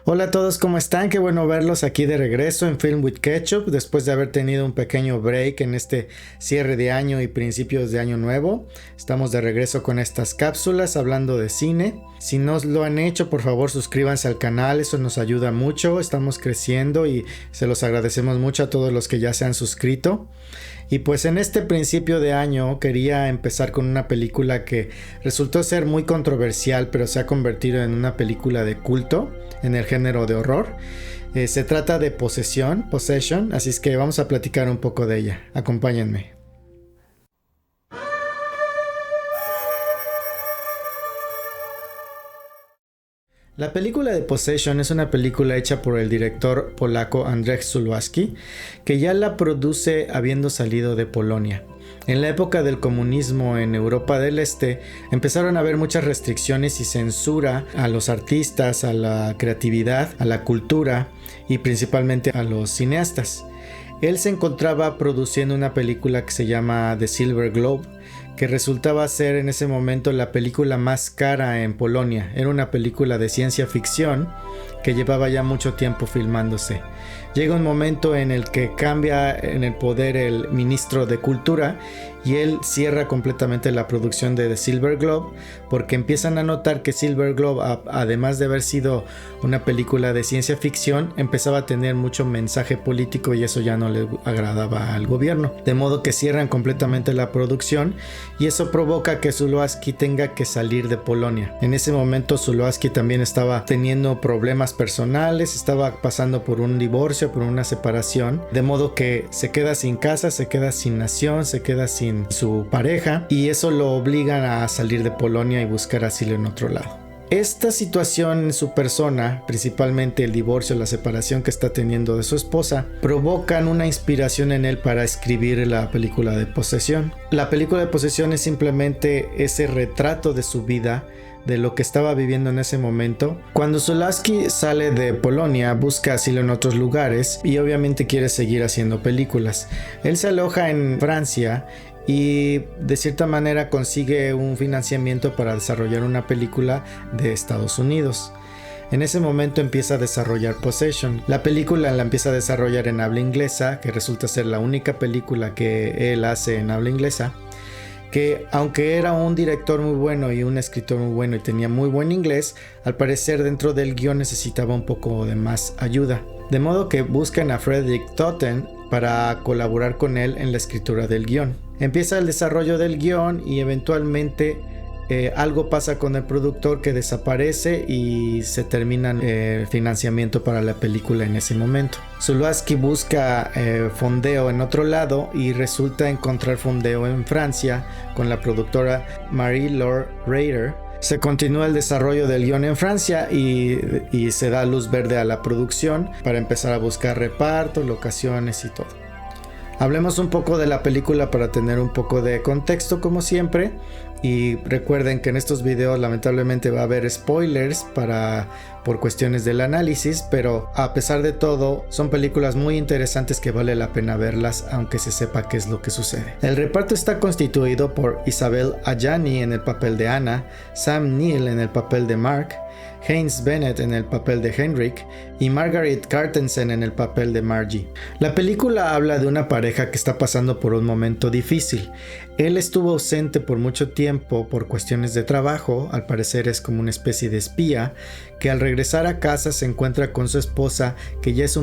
Hola a todos, ¿cómo están? Qué bueno verlos aquí de regreso en Film with Ketchup después de haber tenido un pequeño break en este cierre de año y principios de año nuevo. Estamos de regreso con estas cápsulas hablando de cine. Si no lo han hecho, por favor suscríbanse al canal, eso nos ayuda mucho, estamos creciendo y se los agradecemos mucho a todos los que ya se han suscrito. Y pues en este principio de año quería empezar con una película que resultó ser muy controversial, pero se ha convertido en una película de culto en el género de horror. Se trata de Possession, así es que vamos a platicar un poco de ella. Acompáñenme. La película de Possession es una película hecha por el director polaco Andrzej Zulawski, que ya la produce habiendo salido de Polonia. En la época del comunismo en Europa del Este empezaron a haber muchas restricciones y censura a los artistas, a la creatividad, a la cultura y principalmente a los cineastas. Él se encontraba produciendo una película que se llama The Silver Globe, que resultaba ser en ese momento la película más cara en Polonia. Era una película de ciencia ficción que llevaba ya mucho tiempo filmándose. Llega un momento en el que cambia en el poder el ministro de Cultura y él cierra completamente la producción de The Silver Globe porque empiezan a notar que Silver Globe, además de haber sido una película de ciencia ficción, empezaba a tener mucho mensaje político y eso ya no le agradaba al gobierno. De modo que cierran completamente la producción y eso provoca que Zulawski tenga que salir de Polonia. En ese momento Zulawski también estaba teniendo problemas personales, estaba pasando por un divorcio, por una separación, de modo que se queda sin casa, se queda sin nación, se queda sin su pareja y eso lo obliga a salir de Polonia y buscar asilo en otro lado. Esta situación en su persona, principalmente el divorcio, la separación que está teniendo de su esposa, provocan una inspiración en él para escribir la película de Posesión. La película de Posesión es simplemente ese retrato de su vida, de lo que estaba viviendo en ese momento. Cuando Zulawski sale de Polonia, busca asilo en otros lugares y obviamente quiere seguir haciendo películas. Él se aloja en Francia y de cierta manera consigue un financiamiento para desarrollar una película de Estados Unidos. En ese momento empieza a desarrollar Possession. La película la empieza a desarrollar en habla inglesa, que resulta ser la única película que él hace en habla inglesa, que aunque era un director muy bueno y un escritor muy bueno y tenía muy buen inglés, al parecer dentro del guión necesitaba un poco de más ayuda. De modo que buscan a Frederick Totten para colaborar con él en la escritura del guión. Empieza el desarrollo del guión y eventualmente algo pasa con el productor que desaparece y se termina el financiamiento para la película en ese momento. Zulawski busca fondeo en otro lado y resulta encontrar fondeo en Francia con la productora Marie-Laure Rader. Se continúa el desarrollo del guión en Francia y se da luz verde a la producción para empezar a buscar reparto, locaciones y todo. Hablemos un poco de la película para tener un poco de contexto como siempre. Y recuerden que en estos videos lamentablemente va a haber spoilers por cuestiones del análisis, pero a pesar de todo son películas muy interesantes que vale la pena verlas aunque se sepa qué es lo que sucede. El reparto está constituido por Isabelle Adjani en el papel de Anna, Sam Neill en el papel de Mark, Haynes Bennett en el papel de Henrik y Margaret Cartensen en el papel de Margie. La película habla de una pareja que está pasando por un momento difícil. Él estuvo ausente por mucho tiempo por cuestiones de trabajo, al parecer es como una especie de espía, que al regresar a casa se encuentra con su esposa que ya está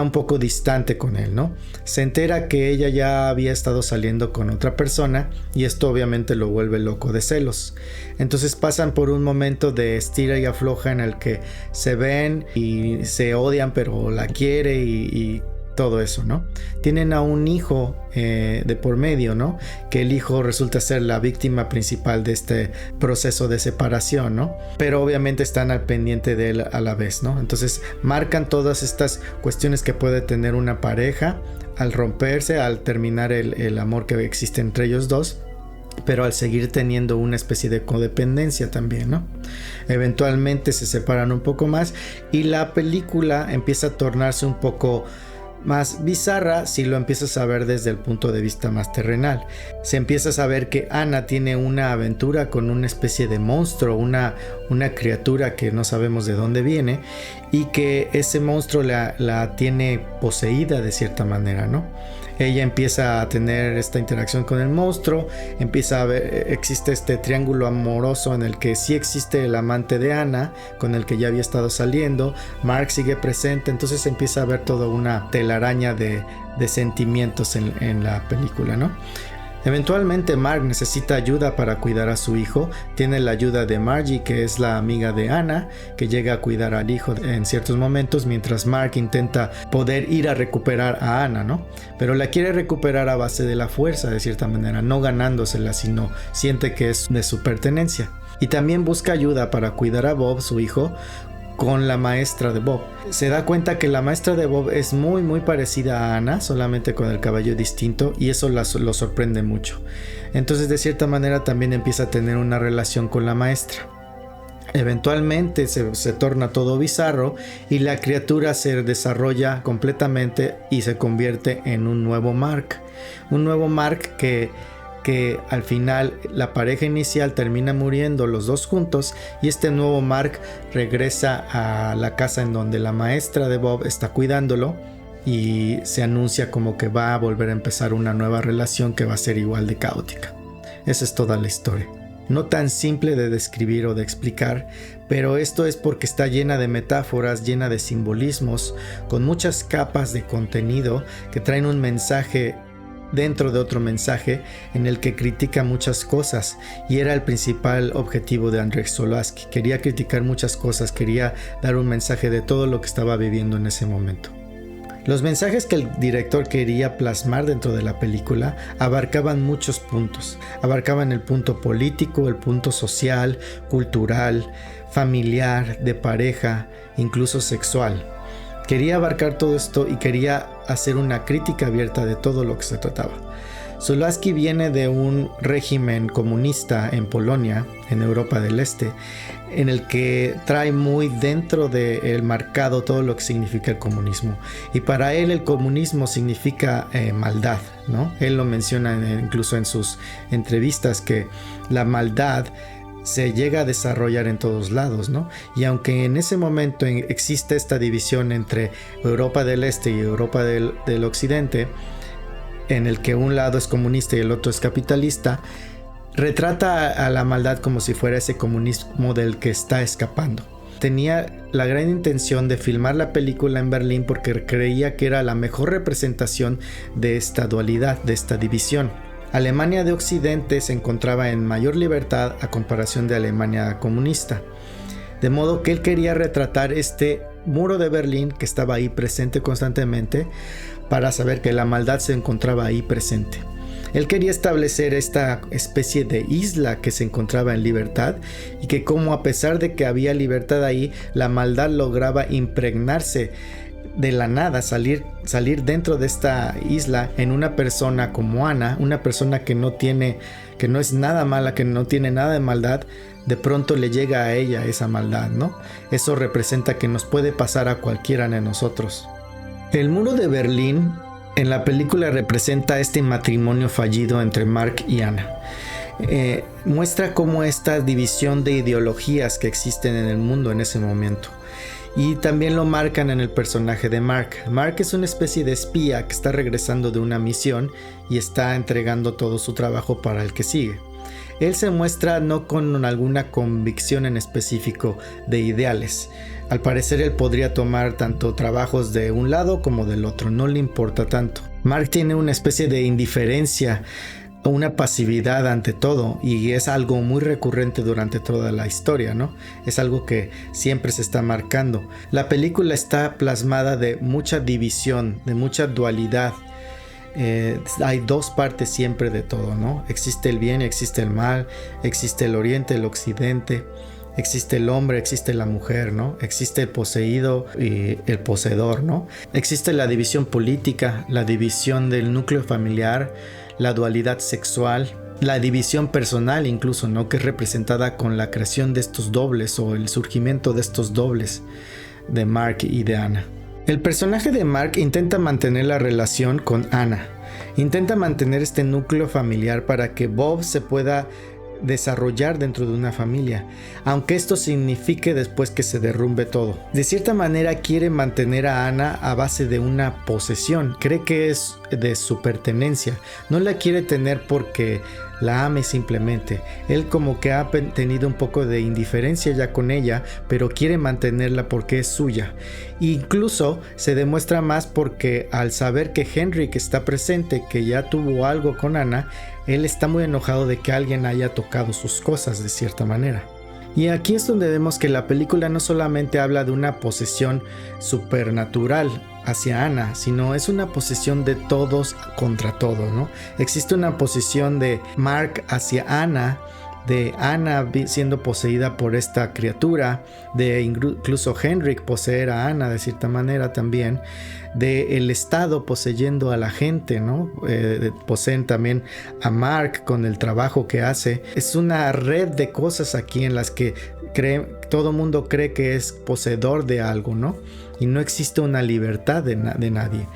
un poco distante con él, ¿no? Se entera que ella ya había estado saliendo con otra persona y esto obviamente lo vuelve loco de celos. Entonces pasan por un momento de estira y afloja en el que se ven y se odian pero la quiere y todo eso, ¿no? Tienen a un hijo de por medio, ¿no? Que el hijo resulta ser la víctima principal de este proceso de separación, ¿no? Pero obviamente están al pendiente de él a la vez, ¿no? Entonces marcan todas estas cuestiones que puede tener una pareja al romperse, al terminar el amor que existe entre ellos dos, pero al seguir teniendo una especie de codependencia también, ¿no? Eventualmente se separan un poco más y la película empieza a tornarse un poco más bizarra si lo empiezas a ver desde el punto de vista más terrenal. Se empieza a saber que Anna tiene una aventura con una especie de monstruo, una criatura que no sabemos de dónde viene, y que ese monstruo la tiene poseída de cierta manera, ¿no? Ella empieza a tener esta interacción con el monstruo, empieza a ver, existe este triángulo amoroso en el que sí existe el amante de Anna, con el que ya había estado saliendo, Mark sigue presente, entonces empieza a ver toda una telaraña de sentimientos en la película, ¿no? Eventualmente Mark necesita ayuda para cuidar a su hijo. Tiene la ayuda de Margie, que es la amiga de Anna, que llega a cuidar al hijo en ciertos momentos, mientras Mark intenta poder ir a recuperar a Anna, ¿no? Pero la quiere recuperar a base de la fuerza, de cierta manera, no ganándosela, sino siente que es de su pertenencia. Y también busca ayuda para cuidar a Bob, su hijo, con la maestra de Bob. Se da cuenta que la maestra de Bob es muy muy parecida a Anna, solamente con el cabello distinto, y eso lo sorprende mucho. Entonces de cierta manera también empieza a tener una relación con la maestra. Eventualmente se torna todo bizarro y la criatura se desarrolla completamente y se convierte en un nuevo Mark. Un nuevo Mark que al final la pareja inicial termina muriendo los dos juntos, y este nuevo Mark regresa a la casa en donde la maestra de Bob está cuidándolo, y se anuncia como que va a volver a empezar una nueva relación que va a ser igual de caótica. Esa es toda la historia. No tan simple de describir o de explicar, pero esto es porque está llena de metáforas, llena de simbolismos, con muchas capas de contenido que traen un mensaje dentro de otro mensaje en el que critica muchas cosas, y era el principal objetivo de Andrzej Zulawski. Quería criticar muchas cosas, quería dar un mensaje de todo lo que estaba viviendo en ese momento. Los mensajes que el director quería plasmar dentro de la película abarcaban muchos puntos. Abarcaban el punto político, el punto social, cultural, familiar, de pareja, incluso sexual. Quería abarcar todo esto y quería hacer una crítica abierta de todo lo que se trataba. Zulawski viene de un régimen comunista en Polonia, en Europa del Este, en el que trae muy dentro del marcado todo lo que significa el comunismo. Y para él el comunismo significa maldad, ¿no? Él lo menciona incluso en sus entrevistas, que la maldad se llega a desarrollar en todos lados, ¿no? Y aunque en ese momento existe esta división entre Europa del Este y Europa del Occidente, en el que un lado es comunista y el otro es capitalista, retrata a la maldad como si fuera ese comunismo del que está escapando. Tenía la gran intención de filmar la película en Berlín porque creía que era la mejor representación de esta dualidad, de esta división. Alemania de Occidente se encontraba en mayor libertad a comparación de Alemania comunista. De modo que él quería retratar este muro de Berlín que estaba ahí presente constantemente, para saber que la maldad se encontraba ahí presente. Él quería establecer esta especie de isla que se encontraba en libertad, y que como a pesar de que había libertad ahí, la maldad lograba impregnarse de la nada, salir dentro de esta isla en una persona como Anna, una persona que no es nada mala, que no tiene nada de maldad. De pronto le llega a ella esa maldad, ¿no? Eso representa que nos puede pasar a cualquiera de nosotros. El muro de Berlín en la película representa este matrimonio fallido entre Mark y Anna. Muestra cómo esta división de ideologías que existen en el mundo en ese momento. Y también lo marcan en el personaje de Mark. Mark es una especie de espía que está regresando de una misión y está entregando todo su trabajo para el que sigue. Él se muestra no con alguna convicción en específico de ideales. Al parecer él podría tomar tanto trabajos de un lado como del otro, no le importa tanto. Mark tiene una especie de indiferencia, una pasividad ante todo, y es algo muy recurrente durante toda la historia, ¿no? Es algo que siempre se está marcando. La película está plasmada de mucha división, de mucha dualidad. Hay dos partes siempre de todo, ¿no? Existe el bien, existe el mal, existe el oriente, el occidente, existe el hombre, existe la mujer, ¿no? Existe el poseído y el poseedor, ¿no? Existe la división política, la división del núcleo familiar, la dualidad sexual, la división personal incluso, ¿no? Que es representada con la creación de estos dobles o el surgimiento de estos dobles de Mark y de Anna. El personaje de Mark intenta mantener la relación con Anna. Intenta mantener este núcleo familiar para que Bob se pueda desarrollar dentro de una familia, aunque esto signifique después que se derrumbe todo. De cierta manera quiere mantener a Anna a base de una posesión, cree que es de su pertenencia, no la quiere tener porque la ame simplemente. Él como que ha tenido un poco de indiferencia ya con ella, pero quiere mantenerla porque es suya. Incluso se demuestra más porque al saber que Henrik está presente, que ya tuvo algo con Anna, él está muy enojado de que alguien haya tocado sus cosas de cierta manera. Y aquí es donde vemos que la película no solamente habla de una posesión supernatural hacia Anna, sino es una posesión de todos contra todo, ¿no? Existe una posesión de Mark hacia Anna, de Anna siendo poseída por esta criatura, de incluso Henrik poseer a Anna de cierta manera también, de el Estado poseyendo a la gente, ¿no? Poseen también a Mark con el trabajo que hace. Es una red de cosas aquí en las que todo mundo cree que es poseedor de algo, ¿no? Y no existe una libertad de nadie.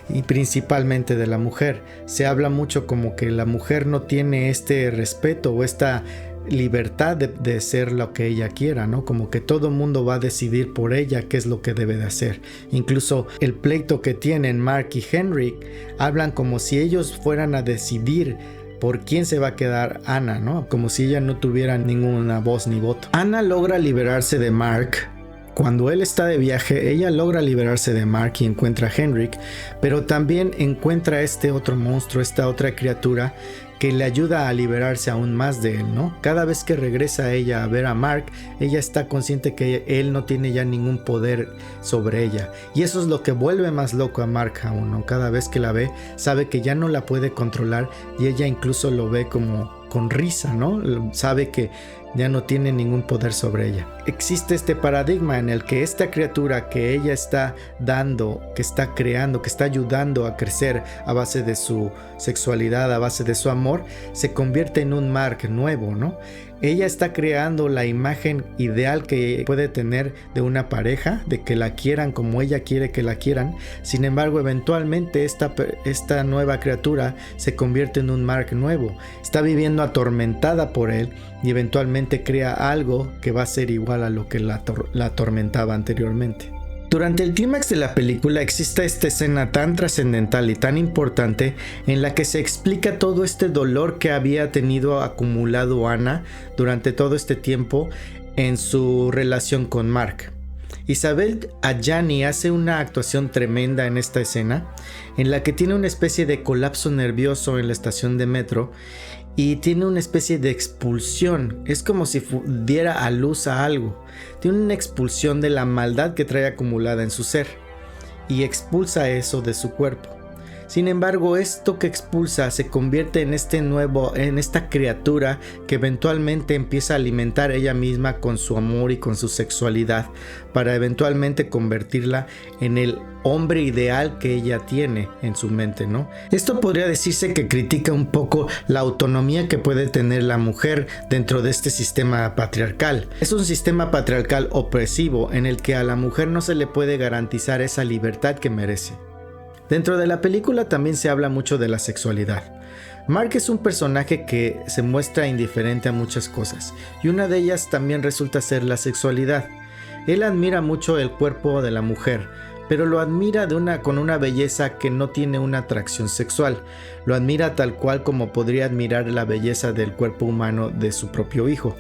Y principalmente de la mujer. Se habla mucho como que la mujer no tiene este respeto o esta libertad de ser lo que ella quiera, ¿no? Como que todo mundo va a decidir por ella qué es lo que debe de hacer. Incluso el pleito que tienen Mark y Henrik hablan como si ellos fueran a decidir por quién se va a quedar Anna, ¿no? Como si ella no tuviera ninguna voz ni voto. Anna logra liberarse de Mark. Cuando él está de viaje, ella logra liberarse de Mark y encuentra a Henrik, pero también encuentra este otro monstruo, esta otra criatura que le ayuda a liberarse aún más de él, ¿no? Cada vez que regresa ella a ver a Mark, ella está consciente que él no tiene ya ningún poder sobre ella. Y eso es lo que vuelve más loco a Mark aún, ¿no? Cada vez que la ve, sabe que ya no la puede controlar y ella incluso lo ve como con risa, ¿no? Sabe que ya no tiene ningún poder sobre ella. Existe este paradigma en el que esta criatura que ella está dando, que está creando, que está ayudando a crecer a base de su sexualidad, a base de su amor, se convierte en un Mark nuevo, ¿no? Ella está creando la imagen ideal que puede tener de una pareja, de que la quieran como ella quiere que la quieran. Sin embargo, eventualmente esta nueva criatura se convierte en un Mark nuevo. Está viviendo atormentada por él y eventualmente crea algo que va a ser igual a lo que la atormentaba anteriormente. Durante el clímax de la película existe esta escena tan trascendental y tan importante en la que se explica todo este dolor que había tenido acumulado Anna durante todo este tiempo en su relación con Mark. Isabelle Adjani hace una actuación tremenda en esta escena en la que tiene una especie de colapso nervioso en la estación de metro y tiene una especie de expulsión. Es como si diera a luz a algo. Tiene una expulsión de la maldad que trae acumulada en su ser y expulsa eso de su cuerpo. Sin embargo, esto que expulsa se convierte en esta criatura que eventualmente empieza a alimentar ella misma con su amor y con su sexualidad para eventualmente convertirla en el hombre ideal que ella tiene en su mente, ¿no? Esto podría decirse que critica un poco la autonomía que puede tener la mujer dentro de este sistema patriarcal. Es un sistema patriarcal opresivo en el que a la mujer no se le puede garantizar esa libertad que merece. Dentro de la película también se habla mucho de la sexualidad. Mark es un personaje que se muestra indiferente a muchas cosas, y una de ellas también resulta ser la sexualidad. Él admira mucho el cuerpo de la mujer, pero lo admira con una belleza que no tiene una atracción sexual. Lo admira tal cual como podría admirar la belleza del cuerpo humano de su propio hijo.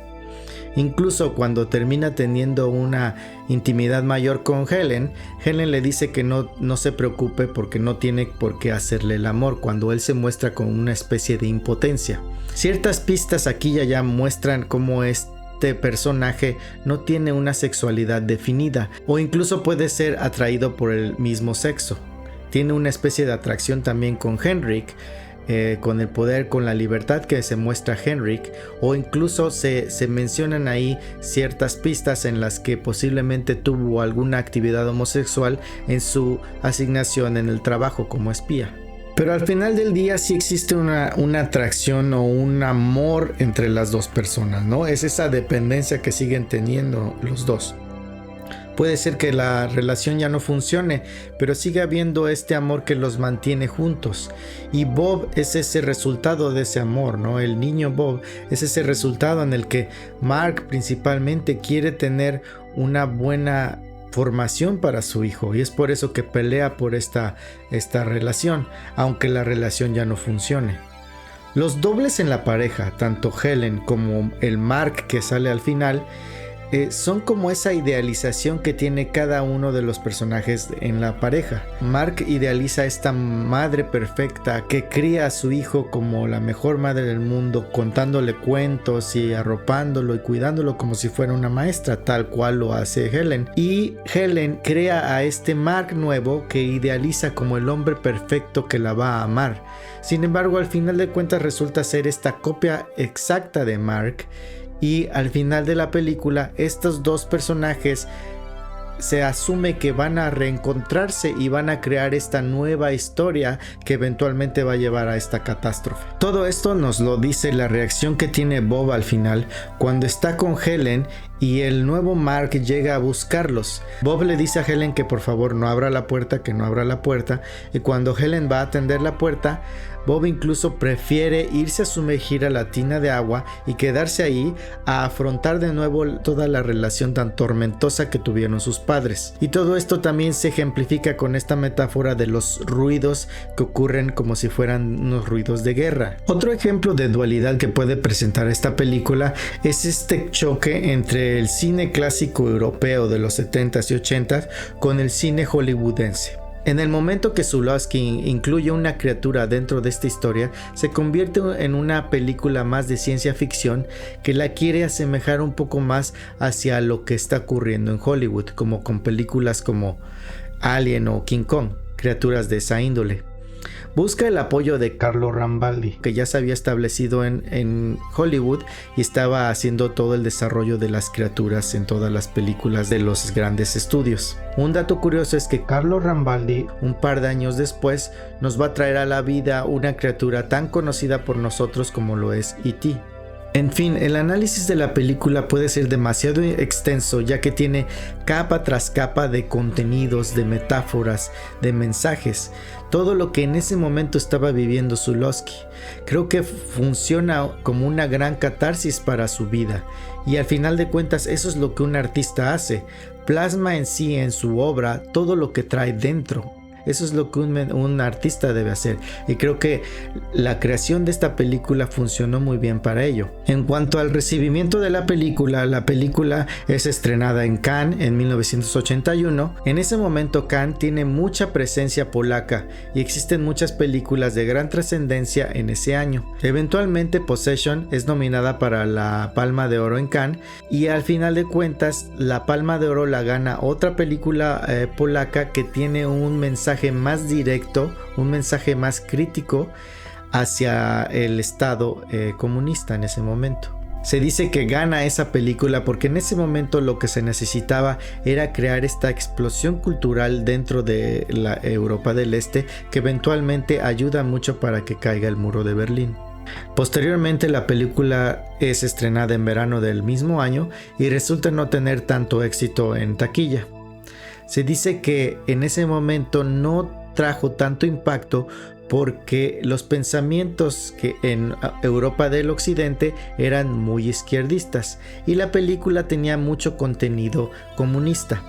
Incluso cuando termina teniendo una intimidad mayor con Helen le dice que no se preocupe porque no tiene por qué hacerle el amor, cuando él se muestra con una especie de impotencia. Ciertas pistas aquí y allá muestran cómo este personaje no tiene una sexualidad definida o incluso puede ser atraído por el mismo sexo. Tiene una especie de atracción también con Henrik, con el poder, con la libertad que se muestra Henrik, o incluso se mencionan ahí ciertas pistas en las que posiblemente tuvo alguna actividad homosexual en su asignación en el trabajo como espía. Pero al final del día sí existe una atracción o un amor entre las dos personas, ¿no? Es esa dependencia que siguen teniendo los dos. Puede ser que la relación ya no funcione, pero sigue habiendo este amor que los mantiene juntos. Y Bob es ese resultado de ese amor, ¿no? El niño Bob es ese resultado en el que Mark principalmente quiere tener una buena formación para su hijo, y es por eso que pelea por esta relación, aunque la relación ya no funcione. Los dobles en la pareja, tanto Helen como el Mark que sale al final, son como esa idealización que tiene cada uno de los personajes en la pareja. Mark idealiza a esta madre perfecta que cría a su hijo como la mejor madre del mundo, contándole cuentos y arropándolo y cuidándolo como si fuera una maestra, tal cual lo hace Helen. Y Helen crea a este Mark nuevo que idealiza como el hombre perfecto que la va a amar. Sin embargo, al final de cuentas resulta ser esta copia exacta de Mark. Y al final de la película, estos dos personajes se asume que van a reencontrarse y van a crear esta nueva historia que eventualmente va a llevar a esta catástrofe. Todo esto nos lo dice la reacción que tiene Bob al final cuando está con Helen y el nuevo Mark llega a buscarlos. Bob le dice a Helen que por favor no abra la puerta, que no abra la puerta, y cuando Helen va a atender la puerta, Bob incluso prefiere irse a sumergir a la tina de agua y quedarse ahí a afrontar de nuevo toda la relación tan tormentosa que tuvieron sus padres. Y todo esto también se ejemplifica con esta metáfora de los ruidos que ocurren como si fueran unos ruidos de guerra. Otro ejemplo de dualidad que puede presentar esta película es este choque entre el cine clásico europeo de los 70s y 80s con el cine hollywoodense. En el momento que Zulawski incluye una criatura dentro de esta historia, se convierte en una película más de ciencia ficción que la quiere asemejar un poco más hacia lo que está ocurriendo en Hollywood, como con películas como Alien o King Kong, criaturas de esa índole. Busca el apoyo de Carlo Rambaldi, que ya se había establecido en Hollywood y estaba haciendo todo el desarrollo de las criaturas en todas las películas de los grandes estudios. Un dato curioso es que Carlo Rambaldi, un par de años después, nos va a traer a la vida una criatura tan conocida por nosotros como lo es E.T. En fin, el análisis de la película puede ser demasiado extenso, ya que tiene capa tras capa de contenidos, de metáforas, de mensajes, todo lo que en ese momento estaba viviendo Zulawski. Creo que funciona como una gran catarsis para su vida, y al final de cuentas eso es lo que un artista hace, plasma en sí, en su obra, todo lo que trae dentro. Eso es lo que un artista debe hacer, y creo que la creación de esta película funcionó muy bien para ello. En cuanto al recibimiento de la película es estrenada en Cannes en 1981. En ese momento Cannes tiene mucha presencia polaca y existen muchas películas de gran trascendencia en ese año. Eventualmente Possession es nominada para la Palma de Oro en Cannes, y al final de cuentas la Palma de Oro la gana otra película polaca que tiene un mensaje más directo, un mensaje más crítico hacia el Estado comunista en ese momento. Se dice que gana esa película porque en ese momento lo que se necesitaba era crear esta explosión cultural dentro de la Europa del Este, que eventualmente ayuda mucho para que caiga el muro de Berlín. Posteriormente la película es estrenada en verano del mismo año y resulta no tener tanto éxito en taquilla. Se dice que en ese momento no trajo tanto impacto porque los pensamientos que en Europa del Occidente eran muy izquierdistas y la película tenía mucho contenido comunista,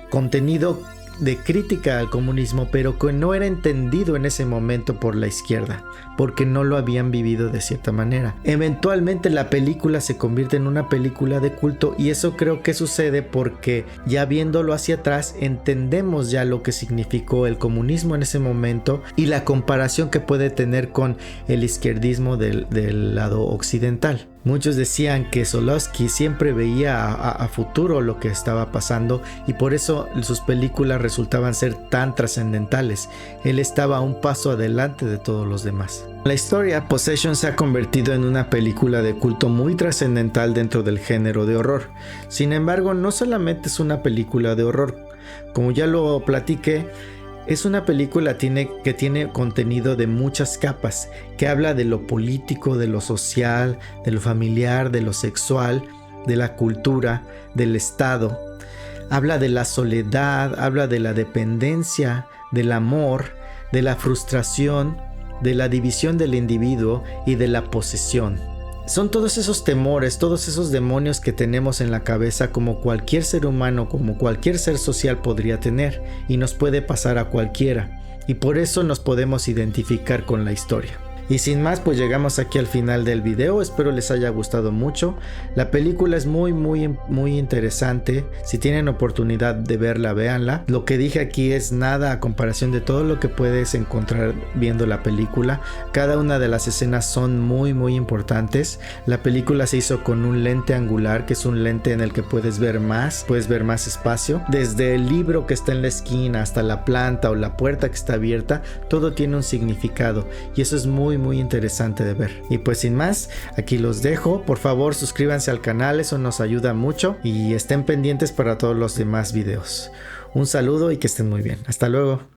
contenido de crítica al comunismo, pero que no era entendido en ese momento por la izquierda, porque no lo habían vivido de cierta manera. Eventualmente la película se convierte en una película de culto, y eso creo que sucede porque ya viéndolo hacia atrás entendemos ya lo que significó el comunismo en ese momento y la comparación que puede tener con el izquierdismo del lado occidental. Muchos decían que Zulawski siempre veía a futuro lo que estaba pasando, y por eso sus películas resultaban ser tan trascendentales. Él estaba un paso adelante de todos los demás. La historia Possession se ha convertido en una película de culto muy trascendental dentro del género de horror. Sin embargo, no solamente es una película de horror. Como ya lo platiqué, es una película que tiene contenido de muchas capas, que habla de lo político, de lo social, de lo familiar, de lo sexual, de la cultura, del Estado. Habla de la soledad, habla de la dependencia, del amor, de la frustración, de la división del individuo y de la posesión. Son todos esos temores, todos esos demonios que tenemos en la cabeza como cualquier ser humano, como cualquier ser social podría tener, y nos puede pasar a cualquiera, y por eso nos podemos identificar con la historia. Y sin más, pues llegamos aquí al final del video. Espero les haya gustado mucho. La película es muy interesante. Si tienen oportunidad de verla, véanla. Lo que dije aquí es nada a comparación de todo lo que puedes encontrar viendo la película. Cada una de las escenas son muy importantes. La película se hizo con un lente angular, que es un lente en el que puedes ver más espacio. Desde el libro que está en la esquina hasta la planta o la puerta que está abierta, todo tiene un significado, y eso es muy interesante de ver. Y pues sin más, aquí los dejo. Por favor, suscríbanse al canal, eso nos ayuda mucho, y estén pendientes para todos los demás videos. Un saludo y que estén muy bien. Hasta luego.